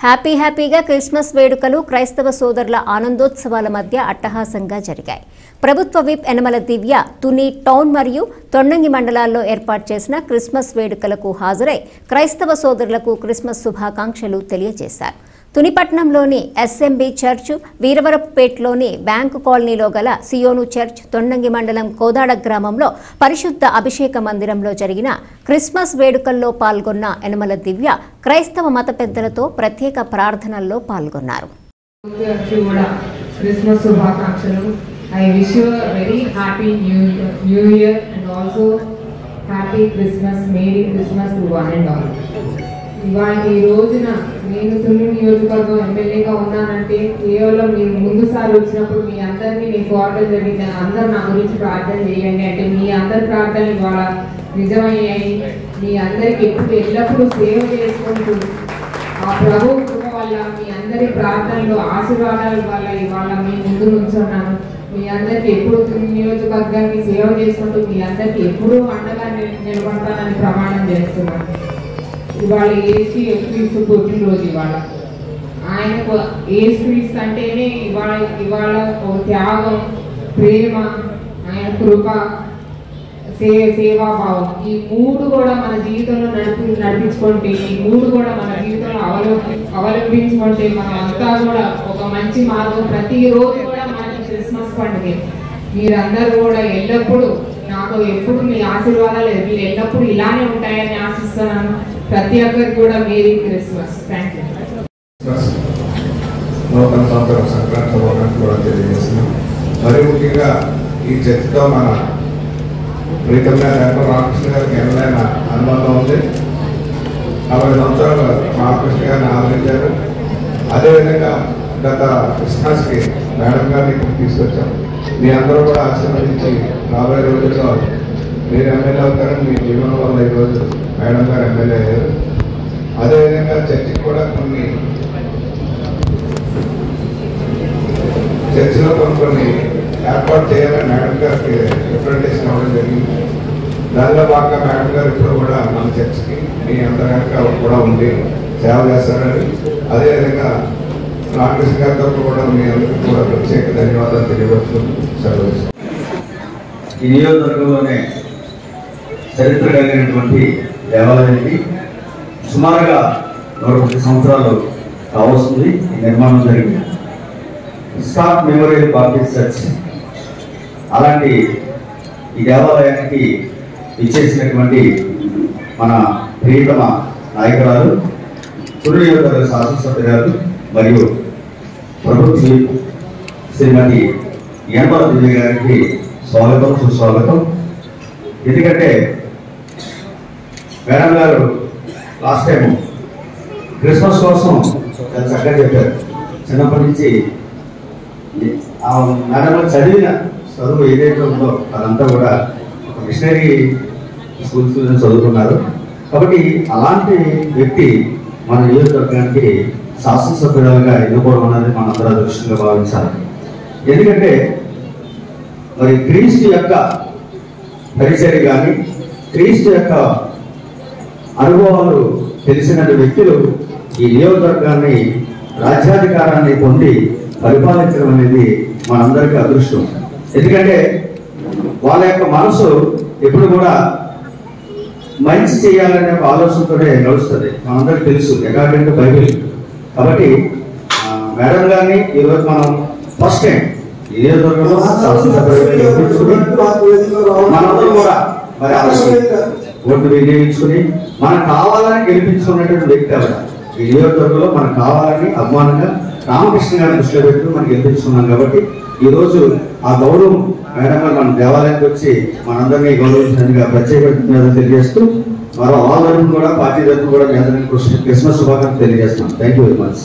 హ్యాపీగా క్రిస్మస్ వేడుకలు క్రైస్తవ సోదరుల ఆనందోత్సవాల మధ్య అట్టహాసంగా జరిగాయి. ప్రభుత్వ విప్ యనమల దివ్య తుని టౌన్ మరియు తొండంగి మండలాల్లో ఏర్పాటు చేసిన క్రిస్మస్ వేడుకలకు హాజరై క్రైస్తవ సోదరులకు క్రిస్మస్ శుభాకాంక్షలు తెలియజేశారు. తునిపట్నంలోని ఎస్ఎంబి చర్చ్, వీరవరపుపేటలోని బ్యాంకు కాలనీలో గల సియోను చర్చ్, తొండంగి మండలం కోదాడ గ్రామంలో పరిశుద్ధ అభిషేక మందిరంలో జరిగిన క్రిస్మస్ వేడుకల్లో పాల్గొన్న యనమల దివ్య క్రైస్తవ మత పెద్దలతో ప్రత్యేక ప్రార్థనల్లో పాల్గొన్నారు. I wish you a very happy new year and also happy Christmas, Merry Christmas to one and all. ఇవాళ ఈ రోజున నేను తుని నియోజకవర్గం ఎమ్మెల్యేగా ఉన్నానంటే కేవలం మీరు ముందుసారి వచ్చినప్పుడు మీ అందరినీ నేను కోరడం జరిగింది, అందరూ నా గురించి ప్రార్థన చేయండి అంటే మీ అందరి ప్రార్థనలు ఇవాళ నిజమయ్యాయి. మీ అందరికి ఎల్లప్పుడూ సేవ చేసుకుంటూ ఆ ప్రభు కృప వల్ల మీ అందరి ప్రార్థనలు ఆశీర్వాదాల వల్ల ఇవాళ మీ ముందు నుంచున్నాను. మీ అందరికి ఎప్పుడు నియోజకవర్గానికి సేవ చేసుకుంటూ మీ అందరికి ఎప్పుడూ అండగా నిలబడతానని ప్రమాణం చేస్తున్నాను. ఇవాళ యేసుక్రీస్తు పుట్టినరోజు. ఇవాళ ఆయనకు యేసుక్రీస్తు అంటేనే ఇవాళ ఒక త్యాగం, ప్రేమ, ఆయన కృప, సేవాభావం, ఈ మూడు కూడా మన జీవితంలో నడిపించుకుంటే, ఈ మూడు కూడా మన జీవితంలో అవలంబించుకుంటే మనం అంతా కూడా ఒక మంచి మార్గం. ప్రతిరోజు కూడా మనకి క్రిస్మస్ పండుగ. మీరందరూ కూడా ఎల్లప్పుడూ నాకు ఎప్పుడు మీ ఆశీర్వాదాలు ఎల్లప్పుడూ ఇలానే ఉంటాయని ఆశిస్తున్నాను. ప్రతి ఒక్కరికి కూడా మేరీ క్రిస్మస్. Thank you. నూతన సంవత్సరం సంక్రాంతి శుభాకాంక్షలు కూడా తెలియజేస్తున్నాం. మరి ముఖ్యంగా ఈ చర్చతో మన ప్రీతమైన రామకృష్ణ గారికి ఏమైనా అనుబంధం ఉంది. 40 సంవత్సరాలు రామకృష్ణ గారిని ఆదరించారు. అదేవిధంగా గత క్రిస్మస్కి మేడం గారిని ఇక్కడ తీసుకొచ్చాం. మీ అందరూ కూడా ఆశీర్వదించి రాబోయే రోజుల్లో మీరు ఎమ్మెల్యే అవుతారని మీ జీవనం వల్ల ఈరోజు మేడం గారు ఎమ్మెల్యే అయ్యారు. అదేవిధంగా చర్చికి కూడా చర్చిలో కొన్ని ఏర్పాటు చేయాలని మేడం గారికి రిప్రజెంటేషన్ అవ్వడం జరిగింది. దానిలో భాగంగా మేడం గారు ఇప్పుడు కూడా మన చర్చికి మీ అందరికీ కూడా ఉండి సేవ చేస్తారని, అదేవిధంగా రామకృష్ణ గారి తరఫున కూడా మీ అందరికీ కూడా ప్రత్యేక ధన్యవాదాలు తెలియవచ్చు. సెలవు. ఈ నియోజకవర్గంలోనే చరిత్ర కలిగినటువంటి దేవాలయానికి సుమారుగా 150 సంవత్సరాలు కావస్తుంది ఈ నిర్మాణం జరిగింది. Scott memorial Baptist church. అలాంటి ఈ దేవాలయానికి ఇచ్చేసినటువంటి మన ప్రియతమ నాయకురాలు, తుని నియోజకవర్గ శాసనసభ్యురాలు మరియు ప్రభుత్వ శ్రీమతి యనమల దివ్య గారికి స్వాగతం, సుస్వాగతం. ఎందుకంటే మేడం గారు లాస్ట్ టైం క్రిస్మస్ కోసం చాలా చక్కగా చెప్పారు. చిన్నప్పటి నుంచి మేడం చదివిన చదువు ఏదైతే ఉందో అదంతా కూడా ఒక మిషనరీ స్కూల్స్ చదువుకున్నారు. కాబట్టి అలాంటి వ్యక్తి మన నియోజకవర్గానికి శాసనసభ్యులుగా ఎన్నుకోవడం అనేది మనందరూ అదృష్టంగా భావించాలి. ఎందుకంటే మరి క్రీస్తు యొక్క పరిచర్య కానీ, క్రీస్తు యొక్క అనుభవాలు తెలిసిన వ్యక్తులు ఈ నియోజకవర్గాన్ని, రాజ్యాధికారాన్ని పొంది పరిపాలించడం అనేది మనందరికీ అదృష్టం. ఎందుకంటే వాళ్ళ యొక్క మనసు ఎప్పుడు కూడా మంచి చేయాలనే ఒక ఆలోచనతోనే నడుస్తుంది. మనందరికీ తెలుసు ఎకార్డింగ్ బైబిల్. కాబట్టి మేడం గారిని ఈరోజు మనం ఫస్ట్ టైం ఈ నియోజకవర్గంలో మనందరూ కూడా మరి ఓట్లు వినియోగించుకుని మనకు కావాలని గెలిపించుకున్నటువంటి వ్యక్తి ఆవిడ. ఈ నియోజకవర్గంలో మనకు కావాలని అభిమానంగా రామకృష్ణ గారిని దృష్టిలో పెట్టుకుని మనం గెలిపించుకున్నాం. కాబట్టి ఈరోజు ఆ గౌరవం మేడం గారు మన దేవాలయానికి వచ్చి మనందరినీ గౌరవించినందుకు ప్రత్యేక తెలియజేస్తూ మరో వాళ్ళని కూడా పార్టీ తరఫున కూడా మీ అందరికీ క్రిస్మస్ శుభాకాంక్షలు తెలియజేస్తున్నాం. Thank you very much.